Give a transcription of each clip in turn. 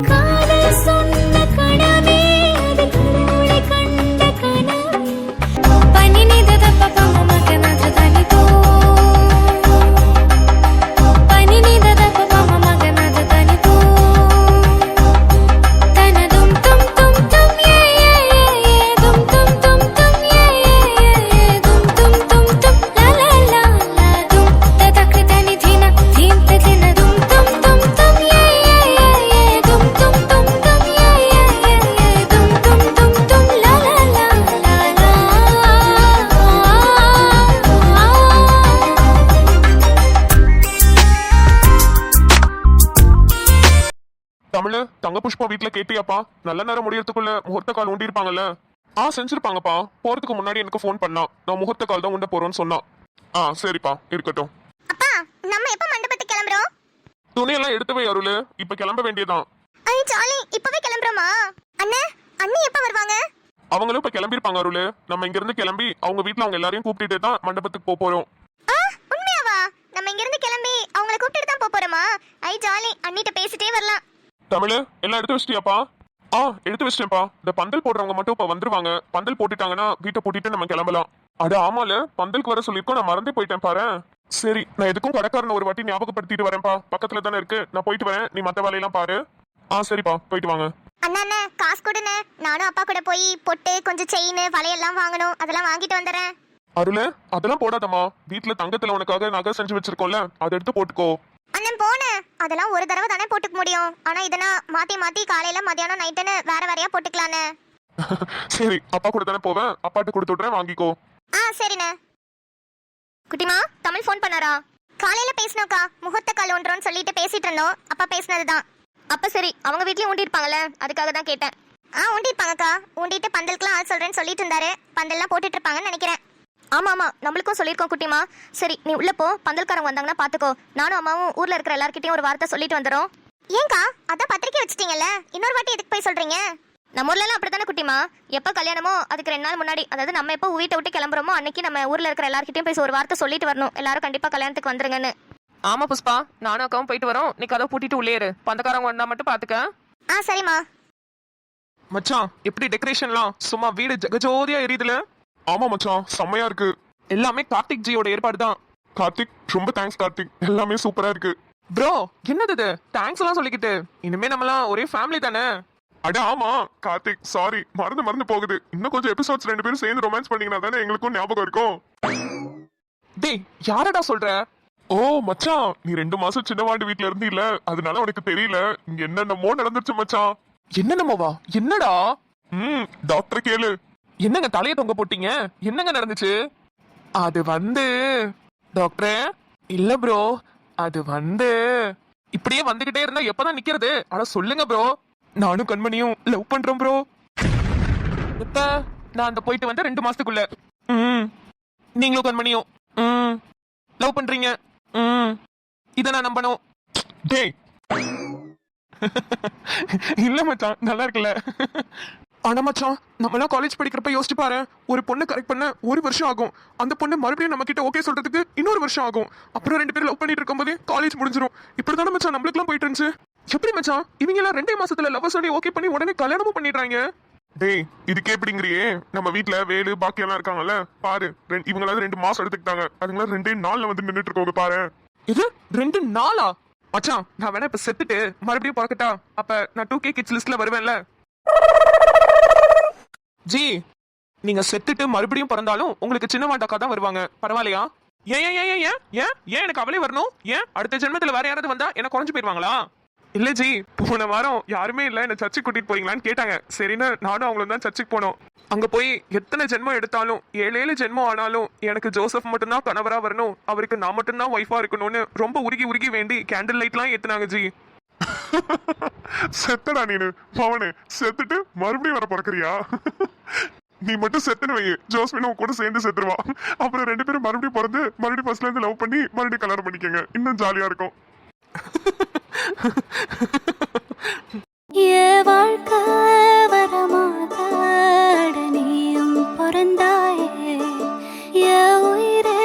காதல் சொன்ன கனவே அது கண்மூடி கண்ட கனவே பனி நிதத பபம மகனத தனிதோ பனி நிதத பபம மகனத தனிதோ தனதும் டும் டும் டும் ஏ ஏ ஏ டும் டும் டும் டும் ஏ ஏ ஏ டும் டும் டும் டும் லா லா லா லா டும் ததக் தனி தின தீம் ததின டும் டும் டும் டும் ஏ ஏ ஏ டும் டும் டும் டும் ஏ ஏ ஏ டும் டும் டும் டும் லா லா லா லா லா தமிழ் தங்க புஷ்பா வீட்டுல கேட்டியாப்பா? நல்ல நேரம் முடியறதுக்குள்ள முகூர்த்த கால் ஊண்டி இருப்பாங்கல்ல? செஞ்சிருப்பாங்கப்பா. போறதுக்கு முன்னாடி எனக்கு ஃபோன் பண்ணா. நான் முகூர்த்த கால் தான் உண்ட போறோம்னு சொன்னா. சரிப்பா, இருக்கட்டும். அப்பா, நம்ம எப்ப மண்டபத்துக்கு கிளம்புறோம்? துணியெல்லாம் எடுத்து வை அருள், இப்ப கிளம்ப வேண்டியதான். ஐ ஜாலி, இப்பவே கிளம்புறோமா? அண்ணே, அண்ணி எப்ப வருவாங்க? அவங்களும் இப்ப கிளம்பிருப்பாங்க அருள். நம்ம இங்க இருந்து கிளம்பி அவங்க வீட்டுல அவங்க எல்லாரையும் கூப்பிட்டுட்டு தான் மண்டபத்துக்கு போறோம். உண்மையாவா? நம்ம இங்க இருந்து கிளம்பி அவங்கள கூப்பிட்டு தான் போறோமா? ஐ ஜாலி, அண்ணிட்ட பேசிட்டே வரலாம். தமிழ் எல்லாம் எடுத்து வச்சிட்டியாப்பா? எடுத்து வச்சிட்டேன்ப்பா. இந்த பந்தல் போடுறவங்க மட்டும் இப்ப வந்துருவாங்க. பந்தல் போட்டுட்டாங்கன்னா வீட்டை போட்டுட்டு நம்ம கிளம்பலாம். ஆமால, பந்தலுக்கு வர சொல்லிருக்கோம், நான் மறந்தே போயிட்டேன் பாரு. சரி, நான் எதுக்கும் கடைக்காரன் ஒரு வாட்டி ஞாபகப்படுத்திட்டு வரேன்ப்பா. பக்கத்துல தானே இருக்கு, நான் போயிட்டு வரேன். நீ மத்த வேலையெல்லாம் பாரு. சரிப்பா, போயிட்டு வாங்க. அண்ணா காசு கொடுண்ணே, நானும் அப்பா கூட போய் பொட்டு கொஞ்சம் செயின் வளையெல்லாம் வாங்கணும், அதெல்லாம் வாங்கிட்டு வந்துடுறேன். அருள், அதெல்லாம் போடாதம்மா. வீட்டுல தங்கத்துல உனக்காக நகை செஞ்சு வச்சிருக்கோம்ல, அதை எடுத்து போட்டுக்கோ. அண்ணன் போனேன், அதெல்லாம் ஒரு தடவை தானே போட்டுக்க முடியும். ஆனா இதனா மாத்தி மாத்தி காலையில மதியானம் நைட்டுன்னு வேற வேறையா போட்டுக்கலானே. சரி, அப்பா கூட தானே போவேன், அப்பாட்டு கொடுத்து விட்றேன், வாங்கிக்கோ. சரிண்ணே. குட்டிமா, தமிழ் ஃபோன் பண்ணாரா? காலையில பேசினோக்கா, முகூர்த்த கால் ஒன்றோன்னு சொல்லிட்டு பேசிட்டு இருந்தோம். அப்பா பேசினதுதான். அப்ப சரி, அவங்க வீட்லயும் ஊண்டிருப்பாங்கல்ல, அதுக்காக தான் கேட்டேன். ஊண்டிருப்பாங்கக்கா. ஊண்டிட்டு பந்தலுக்குலாம் ஆள் சொல்றேன்னு சொல்லிட்டு இருந்தாரு. பந்தல்லாம் போட்டுட்டு இருப்பாங்கன்னு நினைக்கிறேன். ஆமா ஆமா, நம்மளுக்கும் சொல்லியிருக்கோம் குட்டிமா. சரி, நீ உள்ள போ. பந்தல்காரங்க வந்தாங்கன்னா பாத்துக்கோ. நானும் அம்மாவும் ஊர்ல இருக்கிற எல்லார்கிட்டயும் ஒரு வார்த்தை சொல்லிட்டு வந்துடும். ஏங்கா, அதான் பத்திரிக்கை வச்சிட்டீங்கல்ல, இன்னொரு வாட்டி எதுக்கு போய் சொல்றீங்க? நம்ம ஊர்ல எல்லாம் அப்படித்தானே குட்டிமா. எப்ப கல்யாணமோ அதுக்கு 2 நாள் முன்னாடி, அதாவது நம்ம எப்போ வீட்டை விட்டு கிளம்புறோமோ அன்னைக்கு நம்ம ஊர்ல இருக்கிற எல்லார்கிட்டயும் போய் ஒரு வார்த்தை சொல்லிட்டு வரணும். எல்லாரும் கண்டிப்பா கல்யாணத்துக்கு வந்துருங்கன்னு. ஆமா புஷ்பா, நானும் அக்காவும் போயிட்டு வரோம். நீ கதவை பூட்டிட்டு உள்ளே இரு. பந்தக்காரங்க வந்தா மட்டும் பாத்துக்க. சரிம்மா. மச்சான், எப்படி டெக்கரேஷன்லாம் சும்மா வீடு ஜகஜோதியா எரியுதுல? ஆமா மச்சான், செம்மையா இருக்கு. எல்லாமே கார்த்திக் ஜியோட ஏற்பாடு தான். கார்த்திக், ரொம்ப தேங்க்ஸ் கார்த்திக். எல்லாமே சூப்பரா இருக்கு. ப்ரோ, என்னது இது தேங்க்ஸ் எல்லாம் சொல்லிக்கிட்டு? இனிமே நம்மலாம் ஒரே ஃபேமிலி தானே? ஆமா கார்த்திக், சாரி, மறந்து போகுது. இன்னும் கொஞ்சம் எபிசோட்ஸ் 2 பேரும் சேர்ந்து ரொமான்ஸ் பண்ணீங்கன்னா தானே எங்களுக்கும் ஞாபகம் இருக்கும். டேய், யாரடா சொல்ற? மச்சான், நீ 2 மாசம் சின்னவாண்டு வீட்டுல இருந்து இல்ல, அதனால உனக்கு தெரியல. இங்க என்னென்னமோ நடந்துச்சு மச்சான். என்னென்னமோவா? என்னடா? டாக்டர் கேளு. என்னங்க தலைய தொங்க போட்டீங்க? என்னங்க நடந்துச்சு? அது டாக்டரே, இல்ல ப்ரோ, அது இப்படியே வந்துகிட்டே இருந்தா எப்பதான் நிக்கிறது? அட சொல்லுங்க ப்ரோ. நானும் கண்மணியும் லவ் பண்றோம் ப்ரோ. எப்ப? நான் அந்த போயிட்டு வந்த 2 மாசத்துக்குள்ள. நீங்களும் கண்மணியும் லவ் பண்றீங்க. இத நான் நம்பணும். டேய், இல்ல மச்சான், நல்லா இருக்குல்ல? ஆனா மச்சான், நம்மளாம் காலேஜ் படிக்கிறப்ப யோசிச்சு பாரு, ஒரு பொண்ணு கரெக்ட் பண்ண 1 வருஷம் ஆகும். அந்த பொண்ணு மறுபடியும் நம்ம கிட்ட ஓகே சொல்றதுக்கு இன்னொரு வருஷம் ஆகும். அப்புறம் 2 பேரும் லவ் பண்ணிட்டு இருக்கும்போது காலேஜ் முடிஞ்சிரும். இப்படிதானே மச்சான் நம்மளுக்குலாம் போயிட்டு இருந்துச்சு. எப்படி மச்சான், இவங்க எல்லாம் 2 மாசத்துல லவ் சொல்லி ஓகே பண்ணி உடனே கல்யாணமும் பண்ணிடுறாங்க. டேய், இதுக்கே எப்படிங்கிறியே? நம்ம வீட்டுல வேலு பாக்கியெல்லாம் இருக்காங்கல்ல, பாரு. இவங்களாவது 2 மாசம் எடுத்துக்கிட்டாங்க. அதுங்களா 2 நாள்ல வந்து நின்றுட்டு இருக்கோங்க பாரு. இது 2 நாளா? மச்சான், நான் வேணா இப்ப செத்துட்டு மறுபடியும் பிறக்கட்டா? அப்ப நான் 2K கிட்ஸ் லிஸ்ட்ல வருவேன்ல? ஜி, நீங்க செத்துட்டு மறுபடியும் பிறந்தாலும் உங்களுக்கு சின்ன மாட்டாக்கா தான் வருவாங்க. பரவாயில்லையா? ஏன் ஏன் ஏன் ஏன் ஏன் ஏன் எனக்கு அவளே வரணும்? ஏன் அடுத்த ஜென்மத்துல வேற யாராவது வந்தா எனக்கு குறைஞ்சு போயிருவாங்களா? இல்ல ஜி, போன வாரம் யாருமே இல்ல, என்ன சர்ச்சுக்கு கூட்டிட்டு போறீங்களான்னு கேட்டாங்க. சரின்னு நானும் அவங்களும் தான் சர்ச்சுக்கு போனோம். அங்க போய் எத்தனை ஜென்மம் எடுத்தாலும் 7 ஜென்மம் ஆனாலும் எனக்கு ஜோசப் மட்டும்தான் கணவரா வரணும், அவருக்கு நான் மட்டும்தான் ஒய்ஃபா இருக்கணும்னு ரொம்ப உருகி வேண்டி கேண்டில் லைட்லாம் ஏத்துனாங்க ஜி. செத்தடா நீனு பவனு, செத்துட்டு மறுபடியும் வர பிறக்கிறியா? நீ மட்டும் செத்துன்னு வை, ஜோஸ்மினும் கூட சேர்ந்து செத்துருவா. அப்புறம் 2 பேரும் மறுபடியும் பிறந்து மறுபடியும் ஃபர்ஸ்ட்ல இருந்து லவ் பண்ணி மறுபடியும் கல்யாணம் பண்ணிக்கங்க. இன்னும் ஜாலியா இருக்கும். வாழ்க்கை வரமாத நீயும் பிறந்தாயே, உயிரே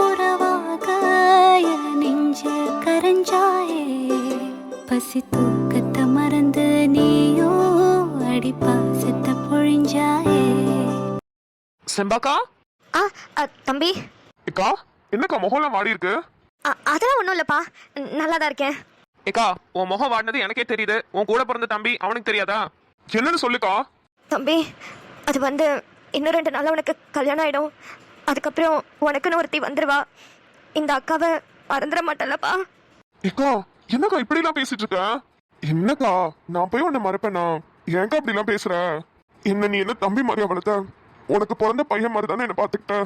உறவாக நெஞ்ச கரைஞ்சாயே, பசி தூக்கத்தை மறந்து கோடி பாசத்தை பொழிஞ்சாயே. செம்பாக்கா தம்பி ஏக்கா என்னக்கா முகம்லாம் மாறி இருக்கு? அதெல்லாம் ஒன்றும் இல்லைப்பா, நல்லா தான் இருக்கேன். ஏக்கா உன் முகம் வாடினது எனக்கே தெரியுது, உன் கூட பிறந்த தம்பி அவனுக்கு தெரியாதா? என்னன்னு சொல்லுக்கா. தம்பி அது வந்து இன்னும் 2 நாள் உனக்கு கல்யாணம் ஆயிடும். அதுக்கப்புறம் உனக்குன்னு ஒருத்தி வந்துடுவா. இந்த அக்காவை மறந்துட மாட்டேன்லப்பா. ஏக்கா என்னக்கா இப்படி எல்லாம் பேசிட்டு இருக்க? என்னக்கா நான் போய் உன்னை மறப்பேனா? ஏன்க்கா அப்படி எல்லாம் பேசுற? என்ன நீ என்ன தம்பி மாதிரியா வளர்த்த? உனக்கு பிறந்த பையன் மாதிரி தானே என்ன பாத்துக்கிட்ட.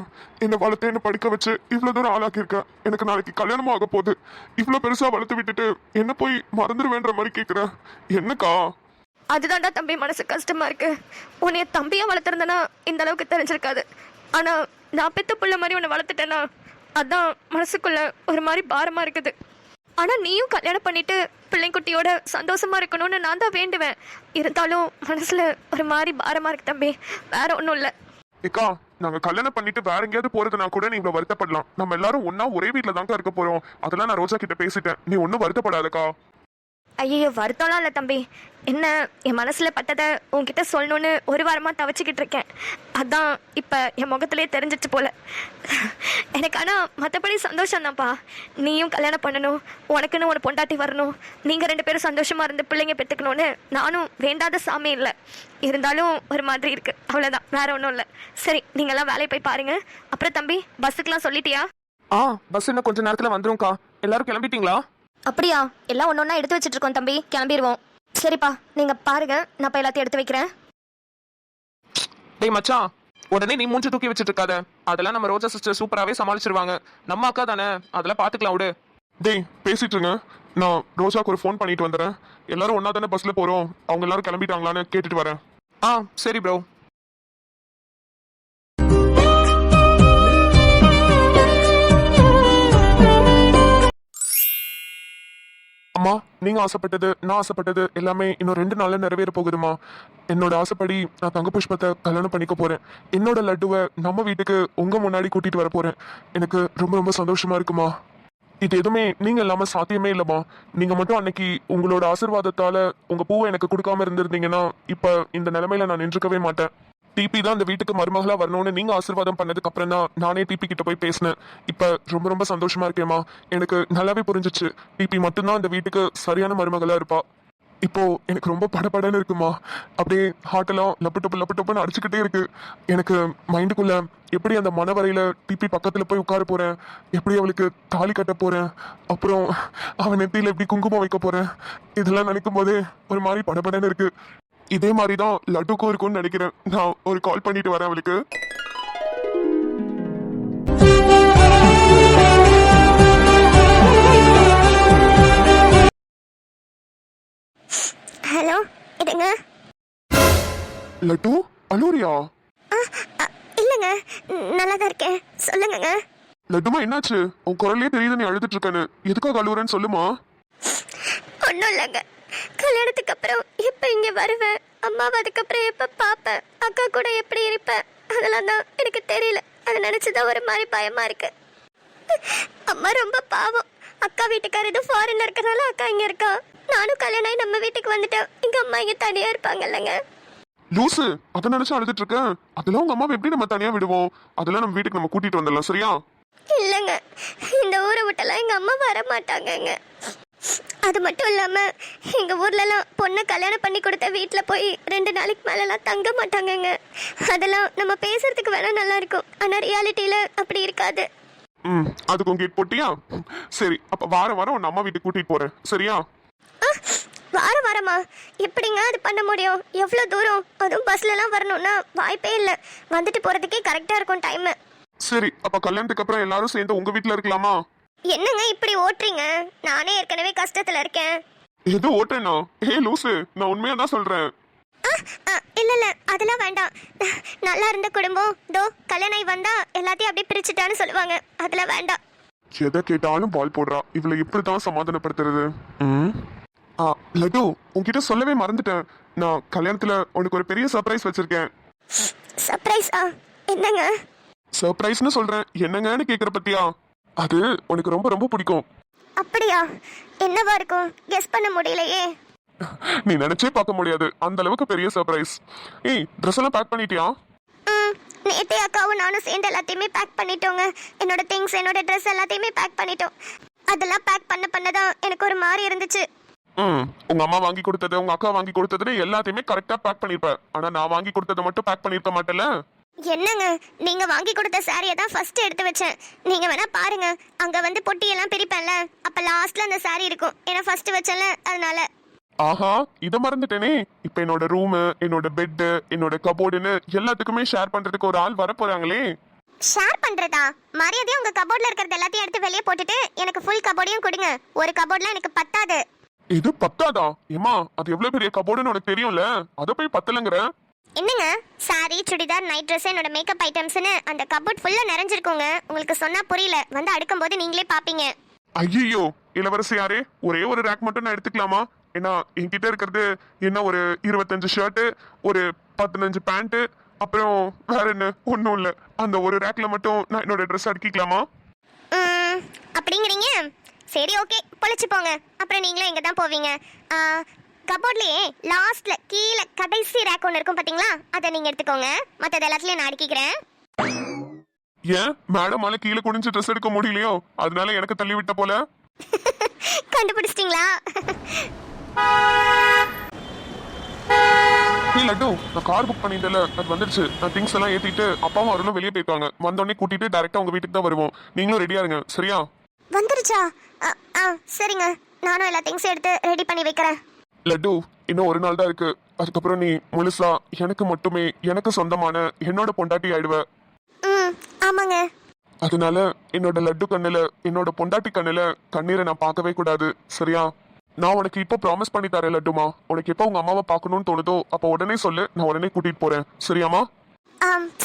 என்ன வளர்த்து என்ன படிக்க வச்சு இவ்வளவு தூரம் ஆளாக்கியிருக்க. எனக்கு நாளைக்கு கல்யாணமும் ஆக போகுது. இவ்வளவு பெருசா வளர்த்து விட்டுட்டு என்ன போய் மறந்துடுவேன்ற மாதிரி கேக்குற. என்னக்கா? அதுதான்டா தம்பி மனசு கஷ்டமா இருக்கு. உன்னைய தம்பியா வளர்த்துருந்தனா இந்த அளவுக்கு தெரிஞ்சிருக்காது. ஆனா நான் பெத்த புள்ள மாதிரி உன்னை வளர்த்துட்டேன்னா அதான் மனசுக்குள்ள ஒரு மாதிரி பாரமா இருக்குது. ஆனா நீயும் கல்யாணம் பண்ணிட்டு பிள்ளைக்குட்டியோட சந்தோஷமா இருக்கணும்னு நான் தான் வேண்டுவேன். இருந்தாலும் மனசுல ஒரு மாதிரி பாரமா இருக்கு தம்பி, வேற ஒன்றும் இல்லை. ஏக்கா நாங்க கல்யாணம் பண்ணிட்டு வேற எங்கேயாவது போறதுனா கூட நீ இவ்வளவு வருத்தப்படலாம். நம்ம எல்லாரும் ஒன்னா ஒரே வீட்டுல தாங்க இருக்க போறோம். அதெல்லாம் நான் ரோஜா கிட்ட பேசிட்டேன். நீ ஒன்னும் வருத்தப்படாதக்கா. ஐயோ வருத்தம்லாம் இல்லை தம்பி. என்ன என் மனசுல பட்டதை உன்கிட்ட சொல்லணும்னு ஒரு வாரமா தவச்சிக்கிட்டு இருக்கேன். அதான் இப்ப என் முகத்திலே தெரிஞ்சிச்சு போல. எனக்கு ஆனா மற்றபடி சந்தோஷம் தான்ப்பா. நீயும் கல்யாணம் பண்ணணும், உனக்குன்னு ஒரு பொண்டாட்டி வரணும், நீங்க 2 பேரும் சந்தோஷமா இருந்து பிள்ளைங்க பெற்றுக்கணும்னு நானும் வேண்டாத சாமி இல்லை. இருந்தாலும் ஒரு மாதிரி இருக்கு, அவ்வளோதான், வேற ஒன்றும் இல்லை. சரி நீங்கெல்லாம் வேலையை போய் பாருங்க. அப்புறம் தம்பி பஸ்ஸுக்கெல்லாம் சொல்லிட்டியா? பஸ் இன்னும் கொஞ்ச நேரத்துல வந்துரும்க்கா. எல்லாரும் கிளம்பிட்டீங்களா? அப்படியா? எல்லாம் ஒன்று எடுத்து வச்சுட்டு இருக்கோம் தம்பி, கிளம்பிடுவோம். சரிப்பா நீங்க பாருங்க, நான் இப்போ எல்லாத்தையும் எடுத்து வைக்கிறேன். டேய் மச்சான், உடனே நீ மூஞ்சி தூக்கி வச்சிட்டு இருக்காத. அதெல்லாம் நம்ம ரோஜா சிஸ்டர் சூப்பராகவே சமாளிச்சிருவாங்க. நம்ம அக்கா தானே, அதெல்லாம் பார்த்துக்கலாம் விடு. டேய் பேசிட்டு இருங்க, நான் ரோஜாக்கு ஒரு ஃபோன் பண்ணிட்டு வந்துடுறேன். எல்லாரும் ஒன்னா தானே பஸ்ல போறோம், அவங்க எல்லாரும் கிளம்பிட்டாங்களான்னு கேட்டுட்டு வரேன். சரி ப்ரோ. அம்மா நீங்க ஆசைப்பட்டது நான் ஆசைப்பட்டது எல்லாமே இன்னும் 2 நாள்ல நிறைவேற போகுதுமா. என்னோட ஆசைப்படி நான் தங்க புஷ்பத்தை கல்யாணம் பண்ணிக்க போறேன். என்னோட லட்டுவை நம்ம வீட்டுக்கு உங்க முன்னாடி கூட்டிட்டு வர போறேன். எனக்கு ரொம்ப ரொம்ப சந்தோஷமா இருக்குமா. இது எதுவுமே நீங்க இல்லாம சாத்தியமே இல்லம்மா. நீங்க மட்டும் அன்னைக்கு உங்களோட ஆசீர்வாதத்தால உங்க பூவை எனக்கு கொடுக்காம இருந்திருந்தீங்கன்னா இப்ப இந்த நிலைமையில நான் நின்றுக்கவே மாட்டேன். டிபி தான் இந்த வீட்டுக்கு மருமகளா வரணும்னு நீங்க ஆசீர்வாதம் பண்ணதுக்கு அப்புறம் தான் நானே டிபி கிட்ட போய் பேசினேன். இப்ப ரொம்ப ரொம்ப சந்தோஷமா இருக்கேம்மா. எனக்கு நல்லாவே புரிஞ்சிச்சு, டிபி மட்டும்தான் இந்த வீட்டுக்கு சரியான மருமகளா இருப்பா. இப்போ எனக்கு ரொம்ப படபடன்னு இருக்குமா. அப்படியே ஹார்ட்டெல்லாம் லப்பு டப்புன்னு அடிச்சுக்கிட்டே இருக்கு. எனக்கு மைண்டுக்குள்ள எப்படி அந்த மனவரையில டிபி பக்கத்துல போய் உட்கார போறேன், எப்படி அவளுக்கு தாலி கட்ட போறேன், அப்புறம் அவன் நெத்தியில எப்படி குங்குமம் வைக்க போறேன், இதெல்லாம் நினைக்கும் போதே ஒரு மாதிரி படபடன்னு இருக்கு. இதே மாதிரி தான் லட்டுக்கும் இருக்கும்னு நினைக்கிறேன். நான் ஒரு கால் பண்ணிட்டு வரேன் அவளுக்கு. ஹலோ இதுங்க. லட்டு அலூரியா? இல்லைங்க, நல்லா தான் இருக்கேன், சொல்லுங்க. லட்டுமா என்னாச்சு? உன் குரல்லே தெரியுது நீ அழுதுட்டு இருக்கேன்னு. எதுக்காக அழுவுறேன்னு சொல்லுமா. ஒன்றும் இல்லைங்க, கல்யாணத்துக்கு அப்புறம் எப்போ இங்கே வருவேன், அம்மாவை அதுக்கப்புறம் எப்போ பார்ப்பேன், அக்கா கூட எப்படி இருப்பேன், அதெல்லாம் தான் எனக்கு தெரியல. அதை நினச்சிதான் ஒரு மாதிரி பயமா இருக்கு. அம்மா ரொம்ப பாவம். அக்கா வீட்டுக்காரர் எதுவும் ஃபாரின்ல இருக்கனால அக்கா இங்கே இருக்கா. நானும் கல்யாணம் ஆகி நம்ம வீட்டுக்கு வந்துட்டேன். எங்க அம்மா இங்கே தனியா இருப்பாங்க இல்லைங்க. லூசு, அதை நினைச்சு அழுதுட்டு இருக்கேன். அதெல்லாம் உங்க அம்மாவை எப்படி நம்ம தனியா விடுவோம்? அதெல்லாம் நம்ம வீட்டுக்கு நம்ம கூட்டிட்டு வந்துடலாம், சரியா? இல்லைங்க, இந்த ஊரை விட்டெல்லாம் எங்க அம்மா வர மாட்டாங்கங்க. அது மட்டும் இல்லாம எங்க ஊர்லலாம் பொண்ணை கல்யாணம் பண்ணி கொடுத்த வீட்டில் போய் 2 நாளைக்கு மேலலாம் தங்க மாட்டாங்கங்க. அதெல்லாம் நம்ம பேசுறதுக்கு வேணா நல்லா இருக்கும், ஆனா ரியாலிட்டியில அப்படி இருக்காது. அதுக்கு உங்க போட்டியா? சரி, அப்ப வாரம் உன் அம்மா வீட்டுக்கு கூட்டிட்டு போறேன், சரியா? வாரமா எப்படிங்க அது பண்ண முடியும்? எவ்வளோ தூரம், அதுவும் பஸ்லலாம் வரணும்னா வாய்ப்பே இல்லை. வந்துட்டு போறதுக்கே கரெக்டா இருக்கும் டைம். சரி, அப்ப கல்யாணத்துக்கு அப்புறம் எல்லாரும் சேர்ந்து உங்க வீட்டுல இருக்கலாமா? என்னங்க இப்படி ஓட்டுறீங்க? நானே ஏற்கனவே கஷ்டத்துல இருக்கேன். எது ஓட்டேனா? லூசு, நான் உண்மையா தான் சொல்றேன். இல்ல அதெல்லாம் வேண்டாம். நல்லா இருந்த குடும்பம் தோ கல்யாணம் ஆகி வந்தா எல்லாத்தையும் அப்படியே பிரிச்சுட்டான்னு சொல்லுவாங்க, அதெல்லாம் வேண்டாம். எதை கேட்டாலும் பால் போடுறா. இவளை எப்படிதான் சமாதானப்படுத்துறது? லட்டு, உன்கிட்ட சொல்லவே மறந்துட்டேன். நான் கல்யாணத்துல உனக்கு ஒரு பெரிய சர்ப்ரைஸ் வச்சிருக்கேன். சர்ப்ரைஸா? என்னங்க? சர்ப்ரைஸ்னு சொல்றேன், என்னங்கன்னு கேக்குற பத்தியா? அது உனக்கு ரொம்ப ரொம்ப பிடிக்கும். அப்படியா? என்னவா இருக்கும்? கெஸ் பண்ண முடியலையே. நீ நினைச்சே பார்க்க முடியாது அந்த அளவுக்கு பெரிய சர்ப்ரைஸ். ஏய், ட்ரெஸ் எல்லாம் பேக் பண்ணிட்டியா? நேத்தே அக்காவும் நானும் சேர்ந்து எல்லாத்தையுமே பேக் பண்ணிட்டோங்க. என்னோட திங்ஸ், என்னோட ட்ரெஸ் எல்லாத்தையுமே பேக் பண்ணிட்டோம். அதெல்லாம் பேக் பண்ணதான் எனக்கு ஒரு மாதிரி இருந்துச்சு. உங்க அம்மா வாங்கி கொடுத்தது, உங்க அக்கா வாங்கி கொடுத்ததுன்னு எல்லாத்தையுமே கரெக்டா பேக் பண்ணிருப்ப. ஆனா நான் வாங்கி கொடுத்ததை மட்டும் பேக் பண்ணிருக்க மாட்டேல. என்னங்க, நீங்க வாங்கி கொடுத்த சாரியை தான் ஃபர்ஸ்ட் எடுத்து வச்சேன். நீங்க வேணா பாருங்க, அங்க வந்து பொட்டியெல்லாம் பிரிப்பேன்ல, அப்ப லாஸ்ட்ல அந்த சாரி இருக்கும். ஏன்னா ஃபர்ஸ்ட் வச்சேன்ல, அதனால. ஆஹா, இத மறந்துட்டேனே. இப்ப என்னோட ரூம், என்னோட பெட், என்னோட கபோர்டுன்னு எல்லாத்துக்குமே ஷேர் பண்றதுக்கு ஒரு ஆள் வர போறாங்களே. ஷேர் பண்றதா? மரியாதையா உங்க கபோர்ட்ல இருக்கிறது எல்லாத்தையும் எடுத்து வெளியே போட்டுட்டு எனக்கு ஃபுல் கபோர்டையும் கொடுங்க. ஒரு கபோர்ட்லாம் எனக்கு பத்தாது. இது பத்தாதா? ஏமா, அது எவ்வளவு பெரிய கபோர்டுன்னு உனக்கு தெரியும்ல, அத போய் பத்தலங்கற. என்னங்க, சாரி, சுடிதார், நைட் ட்ரெஸ், என்னோட மேக்கப் ஐட்டம்ஸ்னு அந்த கபோர்ட் ஃபுல்லா நிறைஞ்சிருக்குங்க. உங்களுக்கு சொன்னா புரியல, வந்து அடுக்கும்போது நீங்களே பாப்பீங்க. ஐயோ, இளவரசியாரே, ஒரே ஒரு ரேக் மட்டும் நான் எடுத்துக்கலாமா? ஏன்னா என்கிட்ட இருக்கிறது என்ன, ஒரு 25 ஷர்ட், ஒரு 15 பேண்ட், அப்புறம் வேற என்ன, ஒன்றும் இல்லை. அந்த ஒரு ரேக்ல மட்டும் நான் என்னோட ட்ரெஸ் அடுக்கிக்கலாமா? அப்படிங்கிறீங்க? சரி, ஓகே, பொழைச்சு போங்க. அப்புறம் நீங்களும் எங்க தான் போவீங்க? கபோர்ட்லயே லாஸ்ட்ல கீழே கடைசி ரேக் ஒன்று இருக்கும் பாத்தீங்களா, அதை நீங்க எடுத்துக்கோங்க. மற்றது எல்லாத்துலயும் நான் அடுக்கிக்கிறேன். ஏன் மேடமால கீழே குனிஞ்சு ட்ரெஸ் எடுக்க முடியலையோ, அதனால எனக்கு தள்ளி விட்ட போல. கண்டுபிடிச்சிட்டீங்களா? நீ லட்டு, நான் கார் புக் பண்ணிட்டல, அது வந்துருச்சு. நான் திங்ஸ் எல்லாம் ஏத்திட்டு அப்பாவும் அருணும் வெளியே போயிருக்காங்க. வந்தோடனே கூட்டிட்டு டைரக்டா உங்க வீட்டுக்கு தான் வருவோம். நீங்களும் ரெடியா இருங்க, சரியா? வந்துருச்சா? சரிங்க, நானும் எல்லா திங்ஸும் எடுத்து ரெடி பண்ணி வைக்கிறேன். லட்டு, இன்னும் ஒரு நாள் தான் இருக்கு. அதுக்கப்புறம் நீ முழுசா எனக்கு மட்டுமே, எனக்கு சொந்தமான என்னோட பொண்டாட்டி ஆயிடுவ. ஆமாங்க. அதனால என்னோட லட்டு கண்ணுல, என்னோட பொண்டாட்டி கண்ணுல கண்ணீரை நான் பார்க்கவே கூடாது, சரியா? நான் உனக்கு இப்போ ப்ராமிஸ் பண்ணி தரேன் லட்டுமா. உனக்கு எப்போ உங்க அம்மாவை பார்க்கணும்னு தோணுதோ அப்போ உடனே சொல்லு, நான் உடனே கூட்டிட்டு போறேன், சரியாமா?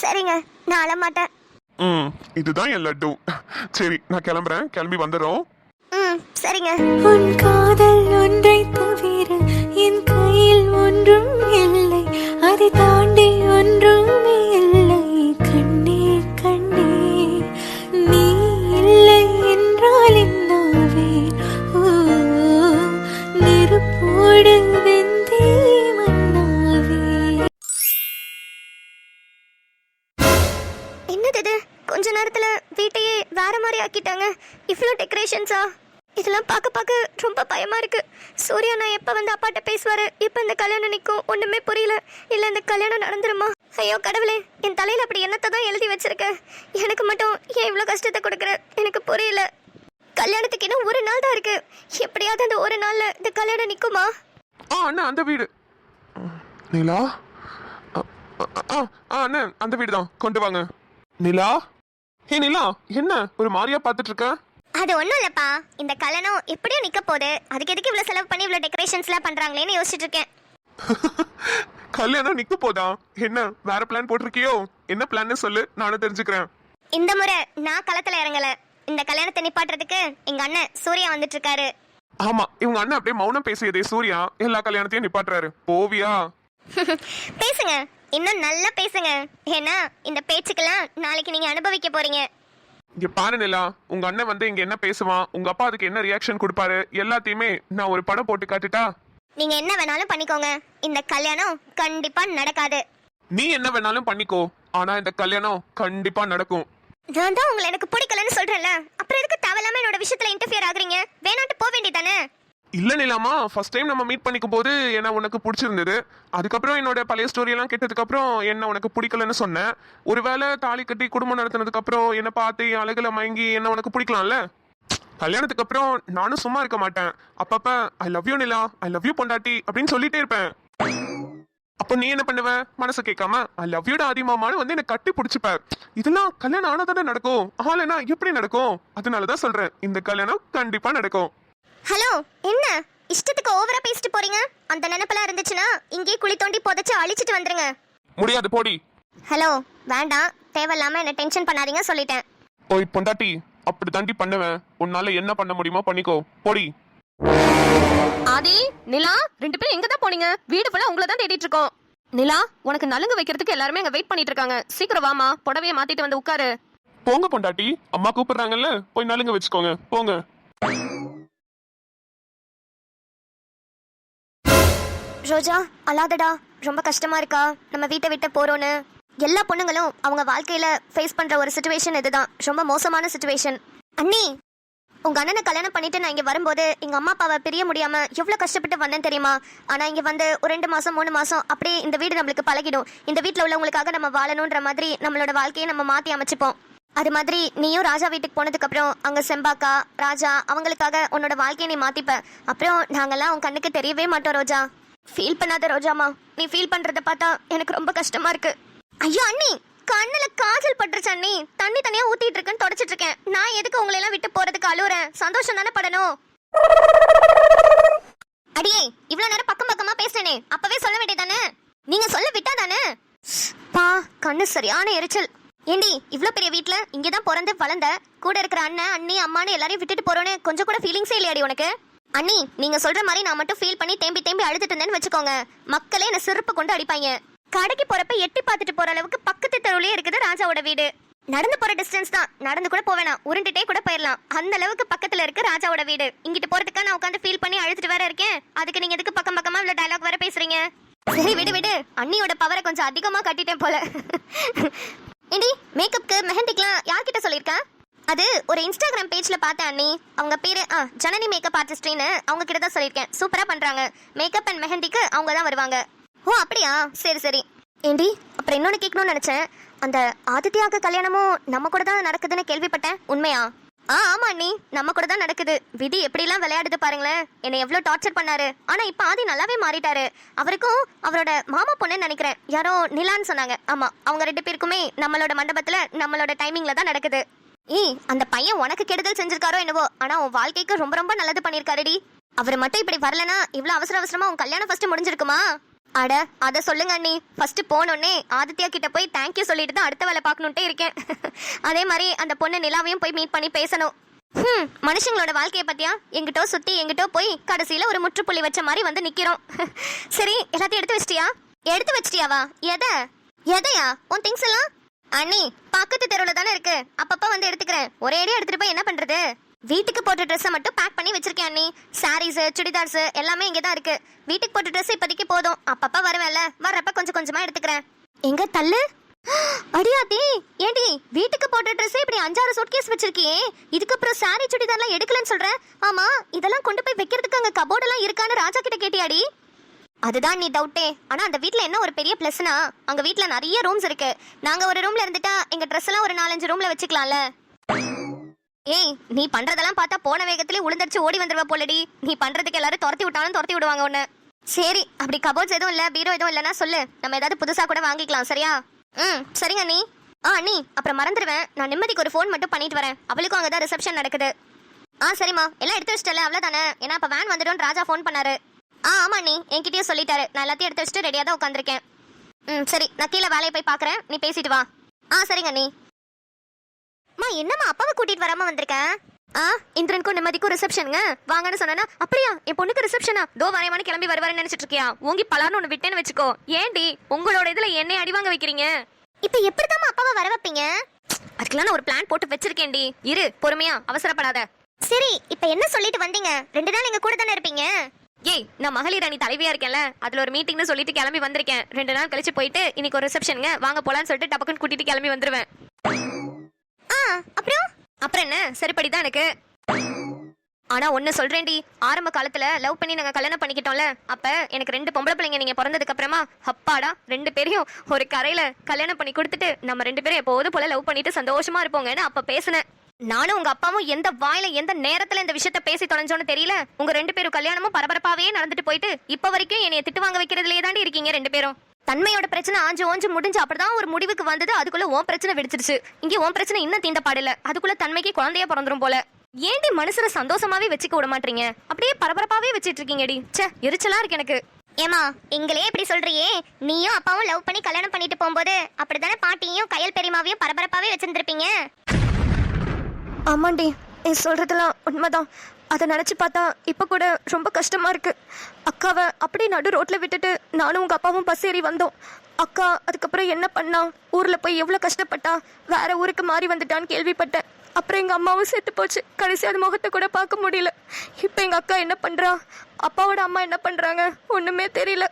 சரிங்க, நான் அழமாட்டேன். இதுதான் என் லட்டு. சரி, நான் கிளம்புறேன், கிளம்பி வந்துடுறோம். சரிங்க. உன் காதல் ஒன்றை தவிர என் கையில் ஒன்றும் இல்லை, அதை தாண்டி ஒன்றுமே இல்லை. கண்ணே கண்ணே, நீ இல்லை என்றால் என்னாவே? நெருப்போடு வெந்தே மண்ணாவே. என்னது இது? கொஞ்ச நேரத்துல வீட்டையே வேற மாதிரி ஆக்கிட்டாங்க. இவ்வளோ டெக்கரேஷன்ஸா? இதெல்லாம் பார்க்க ரொம்ப பயமா இருக்கு. சூர்யா நான் எப்ப வந்து அப்பாட்ட பேசுவாரு, எப்ப இந்த கல்யாணம் நிற்கும், ஒண்ணுமே புரியல. இல்ல இந்த கல்யாணம் நடந்துருமா? ஐயோ கடவுளே, என் தலையில அப்படி என்னத்தை தான் எழுதி வச்சிருக்க? எனக்கு மட்டும் ஏன் இவ்வளோ கஷ்டத்தை கொடுக்குற? எனக்கு புரியல. கல்யாணத்துக்கு இன்னும் ஒரு நாள் தான் இருக்கு. எப்படியாவது அந்த ஒரு நாள்ல இந்த கல்யாணம் நிக்குமா? அண்ணா, அந்த வீடு. நிலா, அண்ணா, அந்த வீடு தான், கொண்டு வாங்க. நிலா, ஹே நிலா, என்ன ஒரு மாதிரியா பார்த்துட்டு இருக்க? அது ஒண்ணும் இல்லப்பா, இந்த கல்யாணம் எப்படியும் நிக்க போகுது. அதுக்கு எதுக்கு இவ்வளவு செலவு பண்ணி இவ்வளவு டெக்கரேஷன்ஸ் எல்லாம் பண்றாங்களேன்னு யோசிச்சுட்டு இருக்கேன். கல்யாணம் நிக்க போதா? என்ன வேற பிளான் போட்டிருக்கியோ? என்ன பிளான்னு சொல்லு, நானும் தெரிஞ்சுக்கிறேன். இந்த முறை நான் களத்துல இறங்கல. இந்த கல்யாணத்தை நிப்பாட்டுறதுக்கு எங்க அண்ணன் சூர்யா வந்துட்டு இருக்காரு. ஆமா, இவங்க அண்ணன் அப்படியே மௌனம் பேசியதே சூர்யா எல்லா கல்யாணத்தையும் நிப்பாட்டுறாரு. போவியா? பேசுங்க, இன்னும் நல்லா பேசுங்க. ஏன்னா இந்த பேச்சுக்கெல்லாம் நாளைக்கு நீங்க அனுபவிக்க போறீங்க. இங்க பாரு நிலா, உங்க அண்ணன் வந்து இங்க என்ன பேசுவான், உங்க அப்பா அதுக்கு என்ன ரியாக்ஷன் கொடுப்பாரு, எல்லாத்தையுமே நான் ஒரு படம் போட்டு காட்டுட்டா? நீங்க என்ன வேணாலும் பண்ணிக்கோங்க, இந்த கல்யாணம் கண்டிப்பா நடக்காது. நீ என்ன வேணாலும் பண்ணிக்கோ, ஆனா இந்த கல்யாணம் கண்டிப்பா நடக்கும். நான் தான் உங்களை எனக்கு பிடிக்கலன்னு சொல்றேன்ல, அப்புறம் எதுக்கு தேவையில்லாம என்னோட விஷயத்துல இன்டர்ஃபியர் ஆகுறீங்க? வேணாட்டு போக வேண்டியதானே? இல்ல நிலாமா, ஃபர்ஸ்ட் டைம் நம்ம மீட் பண்ணிக்கும் போது என்ன உனக்கு பிடிச்சிருந்தது. அதுக்கப்புறம் என்னோட பழைய ஸ்டோரி எல்லாம் கேட்டதுக்கு அப்புறம் என்ன உனக்கு பிடிக்கலன்னு சொன்னேன். ஒருவேளை தாலி கட்டி குடும்பம் நடத்தினதுக்கு அப்புறம் என்ன பார்த்து அழகுல மயங்கி என்ன உனக்கு பிடிக்கலாம்ல? கல்யாணத்துக்கு அப்புறம் நானும் சும்மா இருக்க மாட்டேன். அப்பப்ப I love you Nila, I love you பொண்டாட்டி அப்படின்னு சொல்லிட்டே இருப்பேன். அப்ப நீ என்ன பண்ணுவ? மனசு கேட்காம ஐ லவ் யூ ஆதிமாமான்னு வந்து என்ன கட்டி பிடிச்சிப்ப. இதெல்லாம் கல்யாணம் ஆனா தானே நடக்கும், ஆனா எப்படி நடக்கும்? அதனாலதான் சொல்றேன், இந்த கல்யாணம் கண்டிப்பா நடக்கும். ஹலோ, என்ன இஷ்டத்துக்கு ஓவரா பேசிட்டு போறீங்க? அந்த நினைப்பெல்லாம் இருந்துச்சுன்னா இங்கேயே குழி தோண்டி புதைச்சு அழிச்சிட்டு வந்துருங்க. முடியாது, போடி. ஹலோ, வேண்டாம், தேவையில்லாம என்ன டென்ஷன் பண்ணாதீங்க சொல்லிட்டேன். ஓய் பொண்டாட்டி, அப்படி தாண்டி பண்ணுவேன். உன்னால என்ன பண்ண முடியுமோ பண்ணிக்கோ, போடி. ஆதி, நிலா, ரெண்டு பேரும் எங்க தான் போனீங்க? வீடு ஃபுல்லா உங்களை தான் தேடிட்டு இருக்கோம். நிலா, உனக்கு நலுங்கு வைக்கிறதுக்கு எல்லாருமே அங்க வெயிட் பண்ணிட்டு இருக்காங்க. சீக்கிரம் வாமா, புடவைய மாத்திட்டு வந்து உட்காரு. போங்க பொண்டாட்டி, அம்மா கூப்பிடுறாங்கல்ல, போய் நலுங்க வச்சுக்கோங்க, போங்க. ரோஜா அழாதடா, ரொம்ப கஷ்டமா இருக்கா நம்ம வீட்டை விட்டு போறோன்னு. எல்லா பொண்ணுங்களும் அவங்க வாழ்க்கையில ஃபேஸ் பண்ற ஒரு சுச்சுவேஷன் இதுதான், ரொம்ப மோசமான சுச்சுவேஷன். அண்ணி, உங்க அண்ணனை கல்யாணம் பண்ணிட்டு நான் இங்க வரும்போது எங்க அம்மா அப்பாவை பிரிய முடியாம எவ்வளவு கஷ்டப்பட்டு வந்தேன் தெரியுமா? ஆனா இங்க வந்து ஒரு 2 மாசம் 3 மாசம் அப்படியே இந்த வீடு நம்மளுக்கு பழகிடும். இந்த வீட்டுல உள்ளவங்களுக்காக நம்ம வாழணுன்ற மாதிரி நம்மளோட வாழ்க்கையை நம்ம மாத்தி அமைச்சுப்போம். அது மாதிரி நீயும் ராஜா வீட்டுக்கு போனதுக்கு அப்புறம் அங்க செம்பாக்கா ராஜா அவங்களுக்காக உன்னோட வாழ்க்கையை நீ மாத்திப்ப. அப்புறம் நாங்கெல்லாம் உன் கண்ணுக்கு தெரியவே மாட்டோம் ரோஜா. ஃபீல் பண்ணாத ரோஜாமா, நீ ஃபீல் பண்றத பார்த்தா எனக்கு ரொம்ப கஷ்டமா இருக்கு. ஐயோ அண்ணி, கண்ணுல காஜல் பட்டுருச்சு அண்ணி, தண்ணி தனியா ஊத்திட்டு இருக்கேன்னு தொடச்சிட்டு இருக்கேன். நான் எதுக்கு உங்களை எல்லாம் விட்டு போறதுக்கு அழுவுறேன்? சந்தோஷம் தானே படணும். அடியே, இவ்வளவு நேரம் பக்கம் பக்கமா பேசுறேனே, அப்பவே சொல்ல வேண்டியதானே? நீங்க சொல்ல விட்டா தானே? பா, கண்ணு சரியான எரிச்சல். ஏண்டி, இவ்ளோ பெரிய வீட்ல இங்கதான் பிறந்து வளர்ந்த, கூட இருக்கிற அண்ணன் அண்ணி அம்மானு எல்லாரையும் விட்டுட்டு போறோன்னு கொஞ்சம் கூட ஃபீலிங்ஸே இல்லையாடி உனக்கு? அண்ணி, நீங்க சொல்ற மாதிரி நான் மட்டும் ஃபீல் பண்ணி தேம்பி தேம்பி அழுதுட்டு இருந்தேன்னு வச்சுக்கோங்க, மக்களே என்ன செருப்பு கொண்டு அடிப்பாங்க. கடைக்கு போறப்ப எட்டி பார்த்துட்டு போற அளவுக்கு பக்கத்து தெருவுலயே இருக்குது ராஜாவோட வீடு. நடந்து போற டிஸ்டன்ஸ் தான், நடந்து கூட போவேனா, உருண்டுட்டே கூட போயிடலாம், அந்த அளவுக்கு பக்கத்துல இருக்கு ராஜாவோட வீடு. இங்கிட்டு போறதுக்கா நான் உட்காந்து ஃபீல் பண்ணி அழுதுட்டு வேற இருக்கேன், அதுக்கு நீங்க எதுக்கு பக்கம் பக்கமா இவ்வளவு டயலாக் வேற பேசுறீங்க? சரி விடு விடு, அண்ணியோட பவரை கொஞ்சம் அதிகமா கட்டிட்டேன் போல. ஏண்டி, மேக்கப்க்கு மெஹந்திக்குலாம் யார்கிட்ட சொல்லியிருக்கேன்? அது ஒரு இன்ஸ்டாகிராம் பேஜ்ல பார்த்தேன் அண்ணி, அவங்க பேரு ஜனனி மேக்கப் ஆர்டிஸ்ட்னு, அவங்க கிட்ட தான் சொல்லியிருக்கேன். சூப்பரா பண்றாங்க, மேக்கப் அண்ட் மெஹந்திக்கு அவங்க தான் வருவாங்க. ஓ அப்படியா, சரி சரி. ஏண்டி, அப்புறம் இன்னொன்னு கேட்கணும்னு நினைச்சேன், அந்த ஆதித்யாவுக்கு கல்யாணமும் நம்ம கூட தான் நடக்குதுன்னு கேள்விப்பட்டேன், உண்மையா? ஆமா அண்ணி, நம்ம கூட தான் நடக்குது. விதி எப்படிலாம் விளையாடுது பாருங்களேன், என்னை எவ்வளவு டார்ச்சர் பண்ணாரு. ஆனா இப்ப ஆதி நல்லாவே மாறிட்டாரு. அவருக்கும் அவரோட மாமா பொண்ணுன்னு நினைக்கிறேன், யாரோ நிலான்னு சொன்னாங்க. ஆமா, அவங்க 2 பேருக்குமே நம்மளோட மண்டபத்துல நம்மளோட டைமிங்ல தான் நடக்குது. அந்த பையன் உனக்கு கெடுதல் செஞ்சிருக்காரோ என்னவோ, ஆனா உன் வாழ்க்கைக்கு ரொம்ப ரொம்ப நல்லது பண்ணிருக்காருடி. அவர் மட்டும் இப்படி வரலனா இவ்வளவு அவசர அவசரமா உன் கல்யாணம் ஃபர்ஸ்ட் முடிஞ்சிருக்குமா? அட அத சொல்லுங்க அண்ணி, ஃபர்ஸ்ட் போனோடனே ஆதித்யா கிட்ட போய் தேங்க்யூ சொல்லிட்டு தான் அடுத்த வேலை பார்க்கணுன்ட்டே இருக்கேன். அதே மாதிரி அந்த பொண்ணு நிலாவையும் போய் மீட் பண்ணி பேசணும். மனுஷங்களோட வாழ்க்கையை பத்தியா எங்கிட்டோ சுத்தி எங்கிட்டோ போய் கடைசியில ஒரு முற்றுப்புள்ளி வச்ச மாதிரி வந்து நிக்கிறோம். சரி, எல்லாத்தையும் எடுத்து வச்சிட்டியா? எடுத்து வச்சிட்டியாவா? எதையா? உன் திங்ஸ் எல்லாம்? அண்ணி, பக்கத்து தெருவுல தானே இருக்கு, அப்பப்ப வந்து எடுத்துக்கிறேன். ஒரே அடியா எடுத்துட்டு போய் என்ன பண்றது? வீட்டுக்கு போட்ட ட்ரெஸ்ஸை மட்டும் பேக் பண்ணி வச்சிருக்கேன் அண்ணி. சாரீஸ் சுடிதார்ஸ் எல்லாமே இங்கே தான் இருக்கு. வீட்டுக்கு போட்ட ட்ரெஸ் இப்போதைக்கு போதும், அப்பப்ப வருவேன்ல, வர்றப்ப கொஞ்சம் கொஞ்சமா எடுத்துக்கிறேன். எங்க தள்ளு அடியாத்தி, ஏண்டி வீட்டுக்கு போட்ட ட்ரெஸ் இப்படி 5-6 சூட்கேஸ் வச்சிருக்கியே, இதுக்கப்புறம் சாரி சுடிதார்லாம் எடுக்கலன்னு சொல்றேன். ஆமா, இதெல்லாம் கொண்டு போய் வைக்கிறதுக்கு அங்க கபோர்டெல்லாம் இருக்கான்னு ராஜா கிட்ட கேட்டியாடி? அதுதான் நீ டவுட்டே. ஆனா அந்த வீட்ல என்ன ஒரு பெரிய பிளஸ்னா, அங்க வீட்ல நிறைய ரூம்ஸ் இருக்கு. நாங்க ஒரு ரூம்ல இருந்துட்டா எங்க ட்ரெஸ் எல்லாம் ஒரு 4-5 ரூம்ல வச்சுக்கலாம்ல. ஏய், நீ பண்றதெல்லாம் பார்த்தா போன வேகத்திலே உளுந்தடிச்சு ஓடி வந்துருவ போலடி. நீ பண்றதுக்கு எல்லாரும் துரத்தி விட்டாலும் துரத்தி விடுவாங்க உன்ன. சரி, அப்படி கபோர்ட்ஸ் எதுவும் இல்ல, பீரோ எதுவும் இல்லைன்னா சொல்லு, நம்ம ஏதாவது புதுசா கூட வாங்கிக்கலாம். சரியா? சரிங்க அண்ணி. அண்ணி, அப்புறம் மறந்துடுவேன், நான் நிம்மதிக்கு ஒரு ஃபோன் மட்டும் பண்ணிட்டு வரேன், அவளுக்கும் அங்கதான் ரிசப்ஷன் நடக்குது. சரிம்மா, எல்லாம் எடுத்து வச்சிட்டல, அவ்வளவுதானே? ஏன்னா இப்ப வேன் வந்துடும் ராஜா ஃபோன் பண்ணாரு. ஆமா அண்ணி, என்கிட்டயும் சொல்லிட்டாரு. நான் எல்லாத்தையும் எடுத்து வச்சுட்டு ரெடியா தான் உட்காந்துருக்கேன். சரி, நான் கீழே வேலையை போய் பாக்குறேன், நீ பேசிட்டு வா. சரிங்க அண்ணி. என்னம்மா அப்பாவை கூட்டிட்டு வராம வந்திருக்கேன்? இந்திரனுக்கும் நிம்மதிக்கும் ரிசப்ஷனுங்க, வாங்கன்னு சொன்னா. அப்படியா? என் பொண்ணுக்கு ரிசப்ஷனா? தோ வரையமான கிளம்பி வருவாருன்னு நினைச்சிட்டு இருக்கியா? உங்கி பலான்னு ஒண்ணு விட்டேன்னு வச்சுக்கோ. ஏண்டி உங்களோட இதுல என்னை அடி வாங்க வைக்கிறீங்க? இப்ப எப்படிதான் அப்பாவை வர வைப்பீங்க? அதுக்கெல்லாம் நான் ஒரு பிளான் போட்டு வச்சிருக்கேன்டி, இரு பொறுமையா, அவசரப்படாத. சரி, இப்ப என்ன சொல்லிட்டு வந்தீங்க? 2 நாள் எங்க கூட தானே இருப்பீங்க? ஏய், நான் மகளிர் அணி தலைவியா இருக்கேன்ல, அதுல ஒரு மீட்டிங்னு சொல்லிட்டு கிளம்பி வந்திருக்கேன். 2 நாள் கழிச்சு போயிட்டு இன்னைக்கு ஒரு ரிசப்ஷனுங்க, வாங்க போலான்னு சொல்லிட்டு டபக்குன்னு கூட்டிட்டு கிளம்பி வந்துருவேன். அப்புறம் என்ன, சரிப்படிதான் எனக்கு. ஆனா ஒண்ணு சொல்றேன்டி, ஆரம்ப காலத்துல லவ் பண்ணி நாங்க கல்யாணம் பண்ணிக்கிட்டோம்ல, அப்ப எனக்கு 2 பொம்பளை பிள்ளைங்க நீங்க பிறந்ததுக்கு அப்புறமா அப்பாடா 2 பேரையும் ஒரு கரையில கல்யாணம் பண்ணி கொடுத்துட்டு நம்ம 2 பேரும் எப்போதும் போல லவ் பண்ணிட்டு சந்தோஷமா இருப்போங்கன்னு அப்ப பேசினேன். நானும் உங்க அப்பாவும் எந்த வாயில எந்த நேரத்துல இந்த விஷயத்த பேசி தொலைஞ்சோன்னு தெரியல, உங்க 2 பேரும் கல்யாணமும் பரபரப்பாவே நடந்துட்டு போயிட்டு இப்ப வரைக்கும் என்னைய திட்டு வாங்க வைக்கிறதுலயே தாண்டி இருக்கீங்க 2 பேரும். தன்மையோட பிரச்சனை ஆஞ்சு ஓஞ்சு முடிஞ்சு அப்படிதான் ஒரு முடிவுக்கு வந்தது, அதுக்குள்ள உன் பிரச்சனை வெடிச்சிருச்சு. இங்க உன் பிரச்சனை இன்னும் தீண்ட பாடல, அதுக்குள்ள தன்மைக்கு குழந்தைய பிறந்துரும் போல. ஏண்டி மனுஷரை சந்தோஷமாவே வச்சுக்க விட மாட்டீங்க, அப்படியே பரபரப்பாவே வச்சிட்டு இருக்கீங்கடி. ச்சே, எரிச்சலா இருக்கு எனக்கு. ஏமா, எங்களே இப்படி சொல்றியே, நீயும் அப்பாவும் லவ் பண்ணி கல்யாணம் பண்ணிட்டு போகும்போது அப்படித்தானே பாட்டியும் கையல் பெரியமாவையும் பரபரப்பாவே வச்சிருந்திருப்பீங்க. ஆமாண்டி, நீ சொல்றதெல்லாம் உண்மைதான். அதை நினைச்சு பார்த்தா இப்ப கூட ரொம்ப கஷ்டமா இருக்கு. அக்காவை அப்படியே நடு ரோட்ல விட்டுட்டு நானும் உங்க அப்பாவும் பஸ் ஏறி வந்தோம். அக்கா அதுக்கப்புறம் என்ன பண்ணா, ஊர்ல போய் எவ்வளவு கஷ்டப்பட்டா, வேற ஊருக்கு மாறி வந்துட்டான்னு கேள்விப்பட்டேன். அப்புறம் எங்க அம்மாவும் செத்து போச்சு. கடைசி அது முகத்தை கூட பார்க்க முடியல. இப்போ எங்க அக்கா என்ன பண்றா, அப்பாவோட அம்மா என்ன பண்றாங்க, ஒண்ணுமே தெரியல.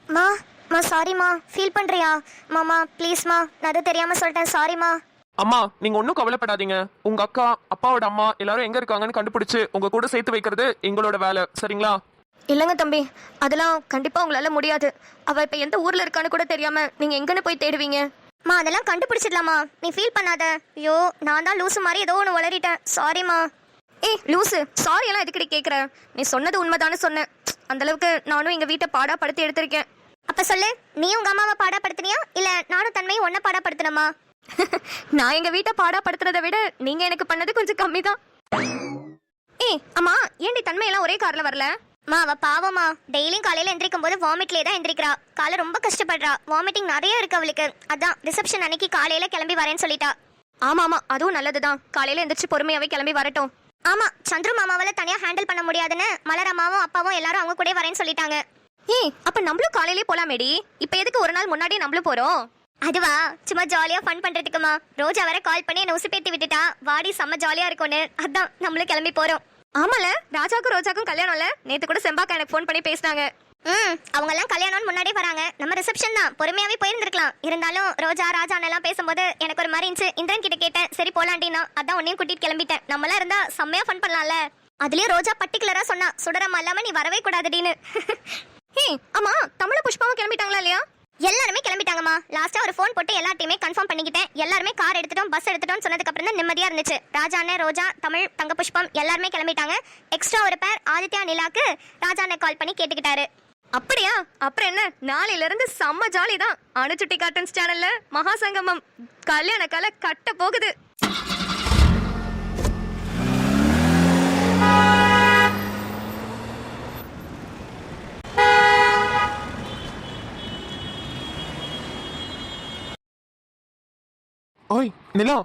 மா சாரிம்மா. ஃபீல் பண்றியா? மாமா ப்ளீஸ்மா, நான் அது தெரியாம சொல்லிட்டேன், சாரிம்மா. அம்மா நீங்க ஒன்றும் கவலைப்படாதீங்க. உங்க அக்கா அப்பாவோட அம்மா எல்லாரும் எங்க இருக்காங்கன்னு கண்டுபிடிச்சு உங்க கூட சேர்த்து வைக்கிறது எங்களோட வேலை, சரிங்களா? இல்லைங்க தம்பி, அதெல்லாம் கண்டிப்பா உங்களால முடியாது. அவ இப்ப எந்த ஊர்ல இருக்கான்னு கூட தெரியாம நீங்க எங்கன்னு போய் தேடுவீங்க? அதெல்லாம் கண்டுபிடிச்சிடலாமா, நீ ஃபீல் பண்ணாத. ஐயோ, நான் தான் லூசு மாதிரி ஏதோ ஒன்று வளரிட்டேன், சாரிம்மா. ஏய் லூசு, சாரி எல்லாம் எதுக்கடி கேக்குற? நீ சொன்னது உண்மைதானே சொன்னேன். அந்த அளவுக்கு நானும் எங்க வீட்டை பாடாப்படுத்தி எடுத்திருக்கேன். அப்ப சொல்லு, நீ உங்க அம்மாவை பாடாப்படுத்தினியா இல்ல நானும் தன்மையும் ஒன்ன பாடாப்படுத்தினமா? நான் எங்க வீட்டை பாடாப்படுத்துறதை விட நீங்க எனக்கு பண்ணது கொஞ்சம் கம்மி தான். ஏய் அம்மா, ஏண்டி தன்மையெல்லாம் ஒரே கார்ல வரல? அவ பாவமா, டெய்லியும் காலையில எந்திரிக்கும் போது வாமிட்லயே தான் எந்திரிக்கிறா. காலை ரொம்ப கஷ்டப்படுறா, வாமிட்டிங் நிறைய இருக்கு அவளுக்கு. அதான் ரிசப்ஷன் அன்னைக்கு காலையில கிளம்பி வரேன்னு சொல்லிட்டா. ஆமா அதுவும் நல்லதுதான். காலையில எந்திரிச்சு பொறுமையாவே கிளம்பி வரட்டும். ஆமா, சந்துரு மாமாவால தனியா ஹேண்டில் பண்ண முடியாதுன்னு மலர் அம்மாவும் அப்பாவும் எல்லாரும் அவங்க கூட வரேன்னு சொல்லிட்டாங்க. ஏய் அப்ப நம்மளும் காலையிலே போலாமேடி. இப்ப எதுக்கு ஒரு நாள் முன்னாடியே நம்மளும் போறோம்? அதுவா, சும்மா ஜாலியா ஃபன் பண்றதுக்குமா. ரோஜா வர கால் பண்ணி என்ன உசுப்பேத்தி விட்டுட்டா, வாடி செம்ம ஜாலியா இருக்கும்னு. அதான் நம்மளும் கிளம்பி போறோம். ஆமால, ராஜாக்கும் ரோஜாக்கும் கல்யாணம்ல. நேத்து கூட செம்பாக்கா எனக்கு ஃபோன் பண்ணி பேசினாங்க. அவங்க எல்லாம் கல்யாணம் முன்னாடியே வராங்க. நம்ம ரிசப்ஷன் தான், பொறுமையாவே போயிருந்திருக்கலாம். இருந்தாலும் ரோஜா ராஜான் எல்லாம் பேசும்போது எனக்கு ஒரு மாதிரி இருந்துச்சு. இந்திரன் கிட்ட கேட்டேன், சரி போலாண்டினா. அதான் உன்னையும் கூட்டிட்டு கிளம்பிட்டேன். நம்மளா இருந்தா செம்மையா ஃபன் பண்ணலாம்ல. அதுலயும் ரோஜா பர்டிகுலரா சொன்னா, சுடரமா இல்லாம நீ வரவே கூடாதுடின்னு. ஏய் ஆமா, தமிழ புஷ்பாவும் கிளம்பிட்டாங்களா இல்லையா? எல்லாருமே கிளம்பிட்டாங்கம்மா. லாஸ்டா ஒரு ஃபோன் போட்டு எல்லாத்தையுமே கன்ஃபார்ம் பண்ணிக்கிட்டேன். எல்லாருமே கார் எடுத்துட்டோம், பஸ் எடுத்துட்டோம்னு சொன்னதுக்கு அப்புறம் தான் நிம்மதியா இருந்துச்சு. ராஜாண்ணே, ரோஜா, தமிழ், தங்க புஷ்பம் எல்லாருமே கிளம்பிட்டாங்க. எக்ஸ்ட்ரா ஒரு பேர் ஆதித்யா நிலாக்கு ராஜாண்ணே கால் பண்ணி கேட்டுக்கிட்டாரு. அப்படியா? அப்புறம் என்ன, நாளையில இருந்து செம்ம ஜாலி தான். அணுச்சுட்டி கார்ட்டூன்ஸ் சேனல்ல மகாசங்கமம் கல்யாண கலை கட்ட போகுது. ஓய் நிலா.